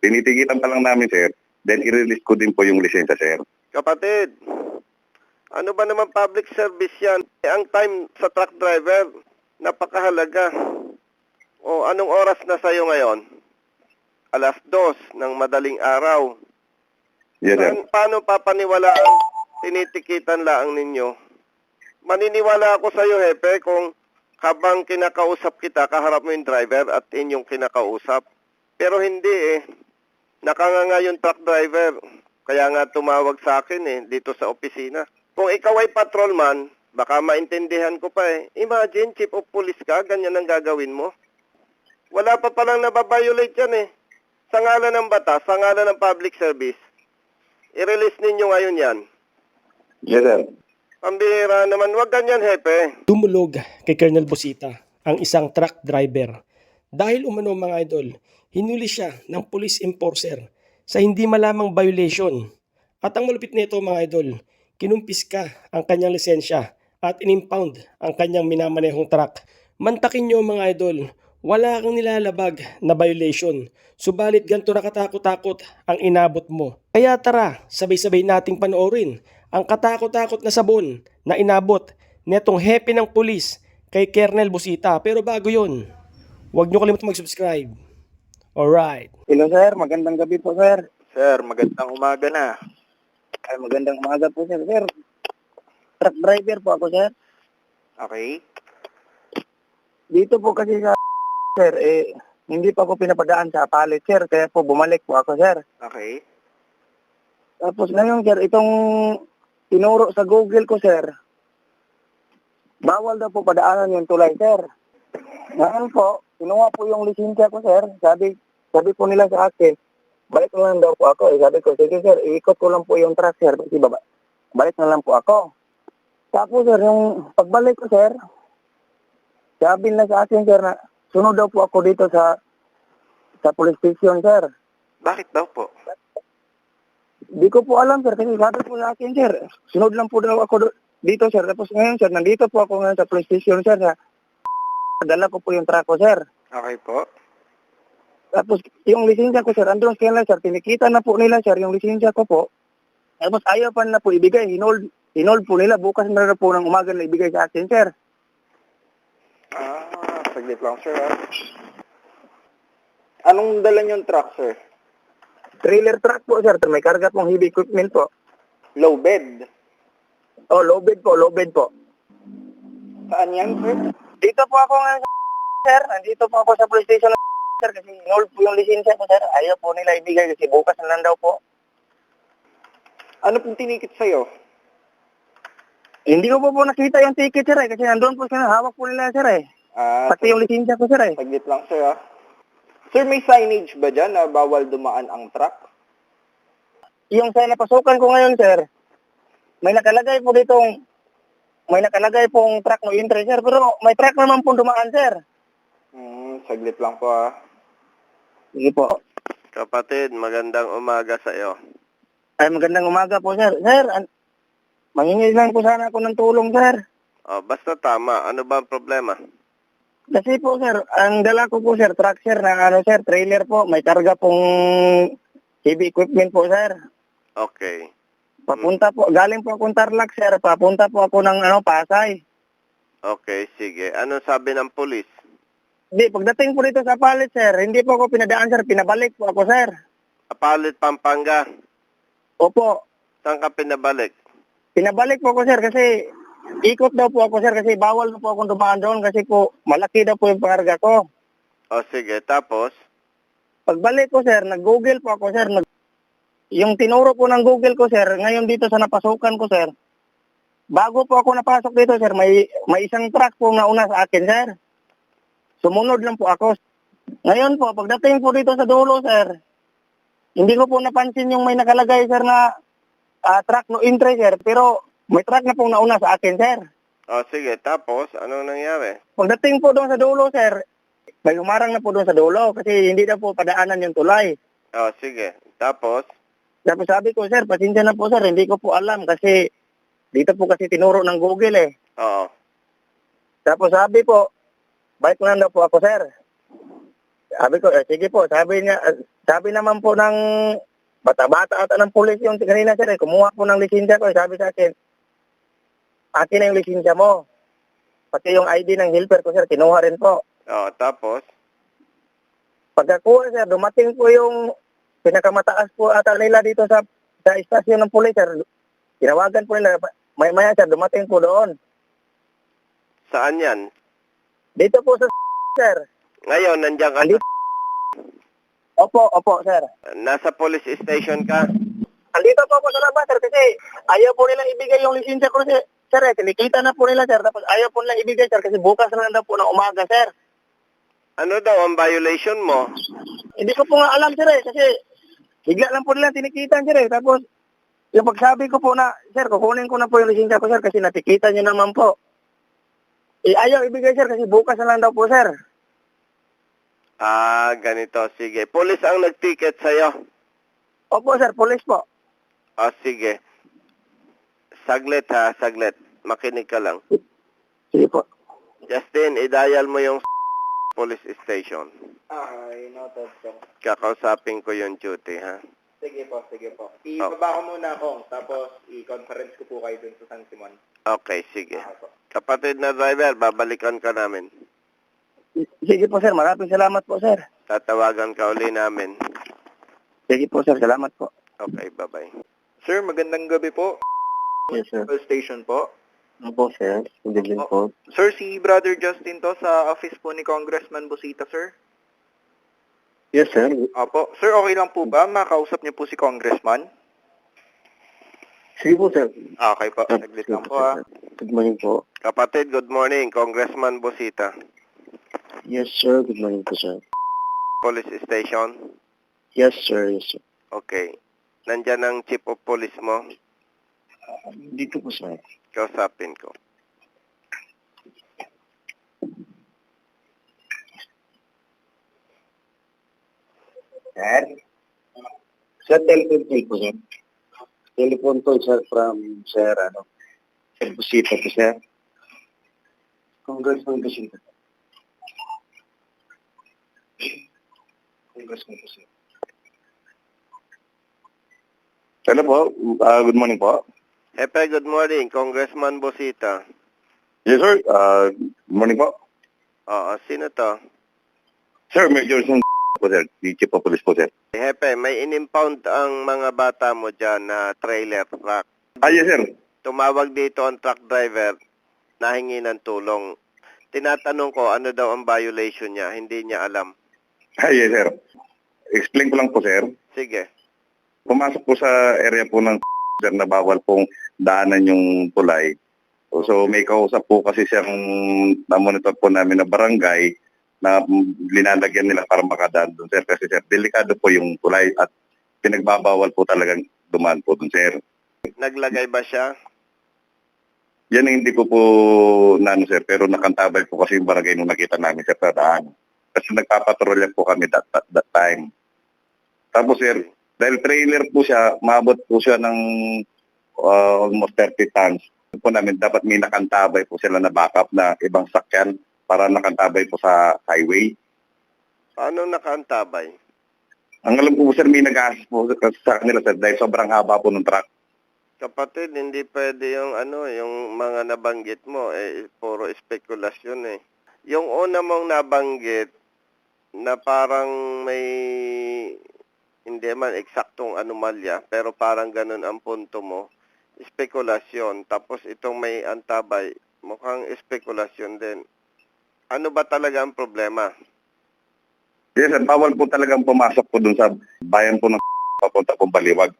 Tinitigitan pa lang namin, sir. Then i-release ko din po yung lisensya, sir. Kapatid, ano ba naman public service yan? Ang time sa truck driver, napakahalaga. O anong oras na sa'yo ngayon? 2:00 ng madaling araw. Yes, sir. Paano papaniwalaan? Tinitikitan lang ninyo. Maniniwala ako sa'yo, Hepe, kung habang kinakausap kita, kaharap mo yung driver at inyong kinakausap. Pero hindi eh. Nakanganga yung truck driver. Kaya nga tumawag sa akin dito sa opisina. Kung ikaw ay patrolman, baka maintindihan ko pa eh. Imagine, chief of police ka, ganyan ang gagawin mo. Wala pa palang nababiolate yan eh. Sa ngalan ng batas, sa ngalan ng public service, i-release ninyo ngayon yan. Yes, sir. Pambihira naman, wag ganyan, Hepe. Tumulog kay Colonel Busita ang isang truck driver. Dahil umano mga idol, hinuli siya ng police enforcer sa hindi malamang violation. At ang malupit nito mga idol, kinumpiska ang kanyang lisensya at inimpound ang kanyang minamanehong truck. Mantakin nyo mga idol, wala kang nilalabag na violation. Subalit ganito na katakot-takot ang inabot mo. Kaya tara, sabay-sabay nating panoorin ang katakot-takot na sabon na inabot netong hepe ng pulis kay Colonel Busita. Pero bago yun, huwag nyo kalimutan mag-subscribe. Alright. Hello sir, magandang gabi po sir. Sir, magandang umaga na. Ay, magandang umaga po sir. Sir, truck driver po ako sir. Okay? Dito po kasi sa sir, hindi pa po pinapadaan sa palit sir, kaya po bumalik po ako sir. Okay? Tapos ngayon sir, itong tinuro sa Google ko sir, bawal daw po padaanan yung tulay sir. Ngayon po, kinuha po yung lisensya ko sir, sabi po nila sa akin, balik na lang daw po ako. Sabi ko, sige sir, iikot ko lang po yung truck sir, kasi balik na lang po ako. Tapos sir, yung pagbalik ko sir, sabi na sa akin sir na sunod daw po ako dito sa police station sir. Bakit daw po? Di ko po alam sir, kasi sabi po sa akin sir, sunod lang po daw ako dito sir. Tapos ngayon sir, nandito po ako ngayon sa police station sir, dala ko po yung truck ko sir. Okay po. Tapos yung lisensya ko sir, andun sa kanila sir, tinikita na po nila sir yung lisensya ko po. Tapos ayaw pa na po ibigay, hinold po nila, bukas na po ng umaga na ibigay sa akin sir. Saglit lang sir Anong dala niyong truck sir? Trailer truck po sir, may karga pong heavy equipment po. Low bed. Oh, low bed po. Saan yan sir? Dito po ako ngayon sir, nandito po ako sa police station sir, kasi hinold po yung lisensya ko sir, ayaw po nila ibigay kasi bukas na lang daw po. Ano pong tinikit sa'yo? Hindi ko po nakita yung ticket sir kasi nandun po sila, hawak po nila sir Pati yung lisensya ko sir Saglit lang sir Sir, may signage ba dyan na bawal dumaan ang truck? Yung sa napasukan ko ngayon sir, may nakalagay pong truck no entry sir, pero may truck naman po dumaan sir. Saglit lang po Sige po. Kapatid, magandang umaga sa iyo. Ay, magandang umaga po sir. Sir, mangingi lang po sana ako ng tulong sir. Basta tama. Ano ba ang problema? Kasi po sir, ang dala ko po sir, truck sir, na trailer po, may karga pong heavy equipment po sir. Okay. Papunta po, galing po akong Tarlac sir, papunta po ako ng Pasay. Okay, sige. Ano sabi ng pulis? Hindi, pagdating po dito sa palit sir, hindi po ako pinadaan sir, pinabalik po ako sir. Palit, Pampanga. Opo, Saan ka pinabalik? pinabalik po ako sir kasi ikot daw po ako sir kasi bawal na po akong dumaan doon kasi po malaki daw po yung pangarga ko. Sige. Tapos? Pagbalik ko sir, nag-google po ako sir, yung tinuro po ng Google ko sir, ngayon dito sa napasukan ko sir, bago po ako napasok dito sir, may isang truck po na una sa akin sir. Sumunod lang po ako. Ngayon po, pagdating po dito sa dulo sir, hindi ko po napansin yung may nakalagay sir na truck no entry sir, pero may truck na pong nauna sa akin sir. Sige. Tapos, ano nangyari? Pagdating po doon sa dulo sir, may humarang na po doon sa dulo kasi hindi na po padaanan yung tulay. Sige. Tapos? Tapos sabi ko, sir, pasensya na po sir, hindi ko po alam kasi dito po kasi tinuro ng Google Oo. Tapos sabi po, balik na daw po ako sir. Sabi ko, sige po, sabi Sabi naman po ng bata-bata ata ng pulis yung kanina sir, kumuha po ng lisensya ko. Sabi sa akin na yung lisensya mo. Pati yung ID ng helper ko sir, kinuha rin po. Tapos? Pagkakuha sir, dumating po yung pinakamataas po ata nila dito sa istasyon ng pulis sir. Tinawagan po nila, maya sir, dumating po doon. Saan yan? Dito po sa sir. Ngayon, nandiyan ka Andito. Opo, sir. nasa police station ka? Andito po ako sa labas, sir, kasi ayaw po nilang ibigay yung lisensya ko, sir. Sir, tinikita na po nila, sir. Tapos ayaw po nilang ibigay, sir, kasi bukas na lang daw po ng umaga, sir. Ano daw ang violation mo? Hindi ko po nga alam, sir, kasi bigla lang po nilang tinikitan, sir. Tapos, yung pagsabi ko po na, sir, kukunin ko na po yung lisensya ko, sir, kasi natikita nyo naman po. Ayaw ibigay, sir, kasi bukas na lang daw po, sir. Ganito. Sige. Police ang nag-ticket sa'yo. Opo, sir, police po. Sige. Saglit ha, saglit. Makinig ka lang. Sige po. Justin, i-dial mo yung police station. Noted, sir. Kakausapin ko yung duty, ha? Sige po. Ibaba ko muna ako, tapos i-conference ko po kayo dun sa San Simon. Okay, sige. Kapatid na driver, babalikan ka namin. Sige po, sir. Maraming salamat po, sir. Tatawagan ka uli namin. Sige po, sir. Salamat po. Okay, bye-bye. Sir, magandang gabi po. Yes, sir. Station po. Opo, sir. Good evening po. Sir, si Brother Justin to sa office po ni Congressman Busita, sir. Yes, sir. Opo. Sir, okay lang po ba? Makausap niyo po si Congressman? Sige po, sir. Okay po. Saglit lang po, ha. Good morning po. Kapatid, good morning. Congressman Busita. Yes, sir. Good morning po, sir. Police station. Yes, sir. Yes, sir. Okay. Nandyan ang chief of police mo. Dito po, sir. Kausapin ko. Sir? Sir, telephone call po, sir. Telephone call, sir, from sir, Sir Busita po, sir. Congressman Busita. Congressman Busita. Hello po. Good morning po. Hepe, good morning. Congressman Busita. Yes, sir. Good morning po. Sino to? Sir, Major Sun po, sir. The Chief of Police po, sir. Hepe, may in-impound ang mga bata mo dyan na trailer truck. Yes, sir. Tumawag dito ang truck driver, nahingi ng tulong. Tinatanong ko ano daw ang violation niya, hindi niya alam. Yes, sir. Explain ko lang po, sir. Sige. Pumasok po sa area po ng sir na bawal pong daanan yung tulay. So may kausap po kasi siyang na-monitor po namin na barangay na linalagyan nila para makadaan doon, sir. Kasi sir, delikado po yung tulay at pinagbabawal po talagang dumaan po doon, sir. Naglagay ba siya? Yan ang hindi ko po nano, sir, pero nakantabay po kasi yung barangay nung nakita namin, sir, sa daan. Kasi nagpapatrolya po kami that time. Tapos, sir, dahil trailer po siya, maabot po siya ng almost 30 tons. Po namin, dapat may nakantabay po sila na backup na ibang sakyan para nakantabay po sa highway. Paano nakaantabay? Ang alam ko po, sir, may nag-assist po sa kanila, sir, dahil sobrang haba po ng truck. Kapatid, hindi pwede yung yung mga nabanggit mo, puro spekulasyon eh. Yung una mong nabanggit na parang may hindi man eksaktong anomalya, pero parang ganun ang punto mo, spekulasyon. Tapos itong may antabay, mukhang spekulasyon din. Ano ba talaga ang problema? Yes, sir, bawal po talagang pumasok po dun sa bayan po ng papunta po Baliwag.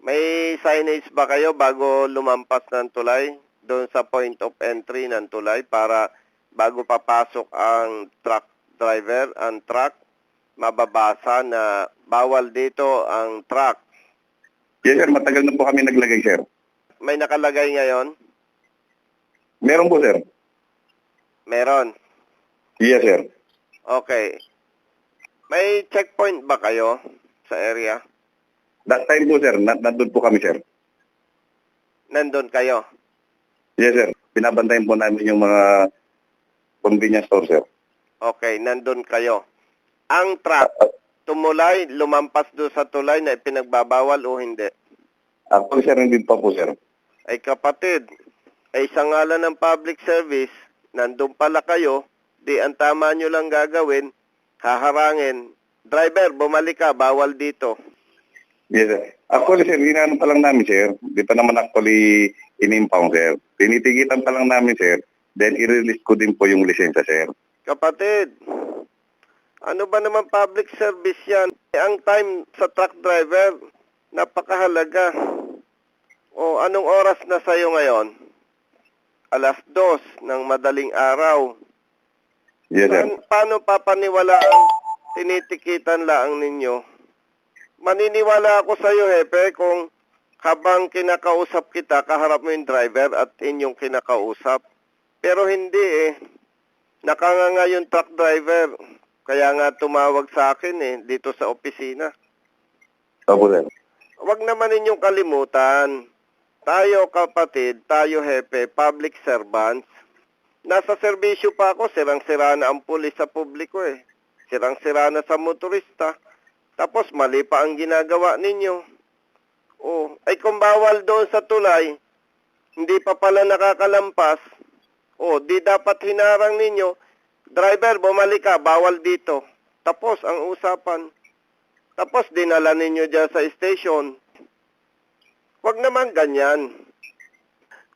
May signage ba kayo bago lumampas ng tulay doon sa point of entry ng tulay para bago papasok ang truck driver, ang truck, mababasa na bawal dito ang truck? Yes, sir, matagal na po kami naglagay, sir. May nakalagay ngayon? Meron po, sir. Meron. Yes, sir. Okay. May checkpoint ba kayo sa area? That time po, sir, nandun po kami, sir. Nandun kayo? Yes, sir. Binabantayan po namin yung mga convenience store, sir. Okay, nandun kayo. Ang truck, tumulay, lumampas doon sa tulay na ipinagbabawal o hindi? Actually, sir, hindi pa po, sir. Ay kapatid, ay sa ngalan ng public service, nandun pala kayo, di ang tama nyo lang gagawin, haharangin. Driver, bumalik ka, bawal dito. Yes, sir. Actually, sir, ginano pa lang namin, sir. Di pa naman actually in-impound, sir. Tinitigitan pa lang namin, sir. Then, i-release ko din po yung lisensya, sir. Kapatid, ano ba naman public service yan? Ang time sa truck driver, napakahalaga. O anong oras na sa'yo ngayon? 2:00 ng madaling araw. Yes, sir. Paano papaniwalaan? Tinitikitan lang ninyo. Maniniwala ako sa iyo, Hepe, kung habang kinakausap kita, kaharap mo yung driver at inyong kinakausap. Pero hindi Nakanganga yung truck driver. Kaya nga tumawag sa akin dito sa opisina. Opo, sir. Huwag naman ninyong kalimutan. Tayo kapatid, tayo Hepe, public servants. Nasa serbisyo pa ako, sirang-sira na ang pulis sa publiko Sirang-sira na sa motorista. Tapos mali pa ang ginagawa ninyo. Ay kung bawal doon sa tulay, hindi pa pala nakakalampas. Di dapat hinarang ninyo. Driver, bumalik ka, bawal dito. Tapos ang usapan. Tapos dinala ninyo dyan sa station. Huwag naman ganyan.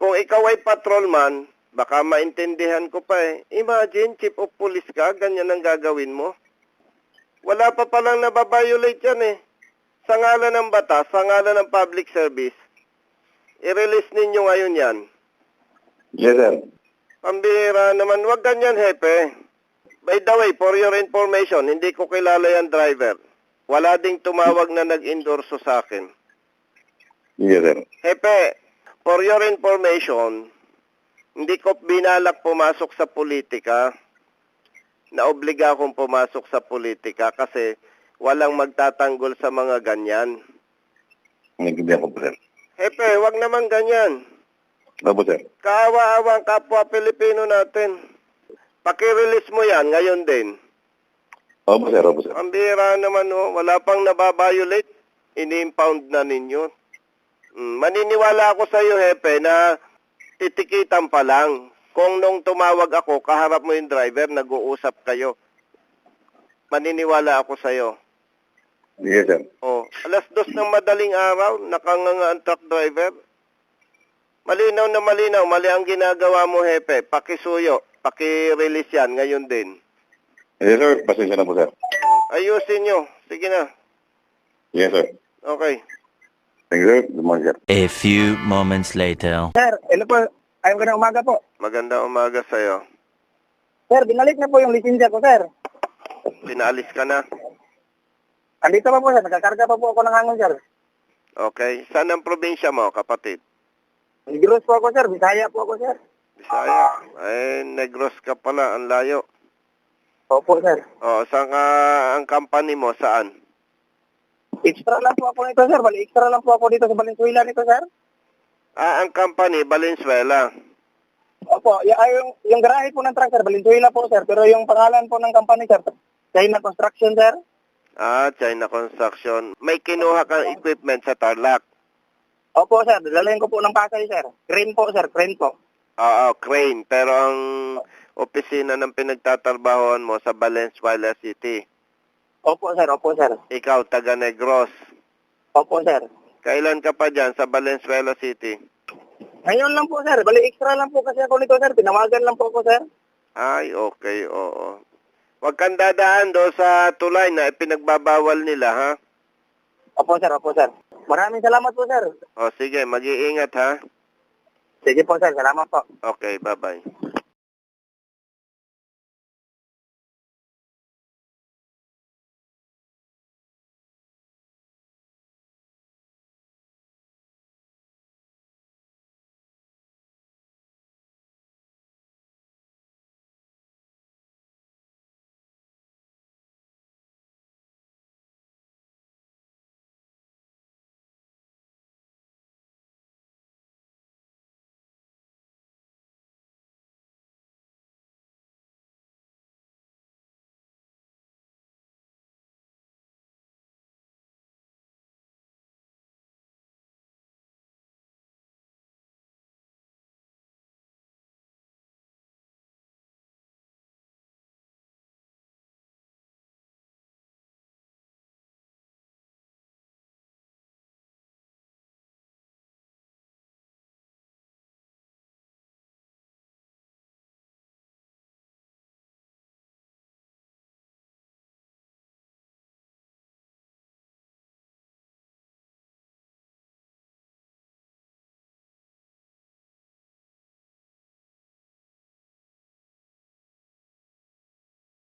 Kung ikaw ay patrolman, baka maintindihan ko pa Imagine, chief of police ka, ganyan ang gagawin mo. Wala pa palang nababiolate yan Sa ngalan ng batas, sa ngalan ng public service, i-release ninyo ngayon yan. Yes, sir. Pambihira naman, wag ganyan, Hepe. By the way, for your information, hindi ko kilala yan driver. Wala ding tumawag na nag-endorso sa akin. Yes, sir. Hepe, for your information, hindi ko binalak pumasok sa politika. Naobliga akong pumasok sa politika kasi walang magtatanggol sa mga ganyan. Nagiging po, sir. Hepe, wag naman ganyan. Opo, sir. Kaawa-awang kapwa Pilipino natin. Paki-release mo yan ngayon din. Opo, sir. Opo, sir. Ang bihira naman wala pang nababiolate, ini-impound na ninyo. Maniniwala ako sa iyo, Hepe, na titikitan pa lang. Kung nung tumawag ako, kaharap mo yung driver, nag-uusap kayo. Maniniwala ako sa iyo. Yes, sir. 2:00 ng madaling araw, nakanganga ang truck driver. Malinaw na malinaw, mali ang ginagawa mo, Hepe. Pakisuyo, paki-release yan ngayon din. Yes, sir. Pasensya na po, sir. Ayusin nyo. Sige na. Yes, sir. Okay. Thank you, sir. Good morning, sir. A few moments later. Sir, hello po. Ayun ka na umaga po. Magandang umaga sa'yo. Sir, binalik na po yung lisensya ko, sir. Pinaalis ka na? Andito pa po, sir. Nagkakarga pa po ako ng hangin, sir. Okay. Saan ang probinsya mo, kapatid? Negros po ako, sir. Bisaya po ako, sir. Bisaya. Ay, Negros ka pala. Ang layo. Opo, sir. Saan ka ang company mo? Saan? Extra lang po ako nito, sir. Bali, extra lang po ako dito sa Valenzuela nito, sir. Ang company, Valenzuela. Opo, yung garahe po ng truck, sir, Valenzuela po, sir. Pero yung pangalan po ng company, sir, China Construction, sir. China Construction. May kinuha kang equipment sa Tarlac. Opo, sir. Dalhin ko po ng Pasay, sir. Crane po, sir. Crane po. Crane. Pero ang opisina ng pinagtatrabahoan mo sa Valenzuela City. Opo, sir. Opo, sir. Ikaw, taga Negros. Opo, sir. Kailan ka pa dyan sa Valenzuela City? Ngayon lang po, sir. Bali, extra lang po kasi ako nito, sir. Tinawagan lang po ako, sir. Ay, okay, oo. Huwag kang dadaan doon sa tulay na ipinagbabawal nila, ha? Opo, sir. Opo, sir. Maraming salamat po, sir. Sige, mag-iingat, ha? Sige po, sir. Salamat po. Okay, bye-bye.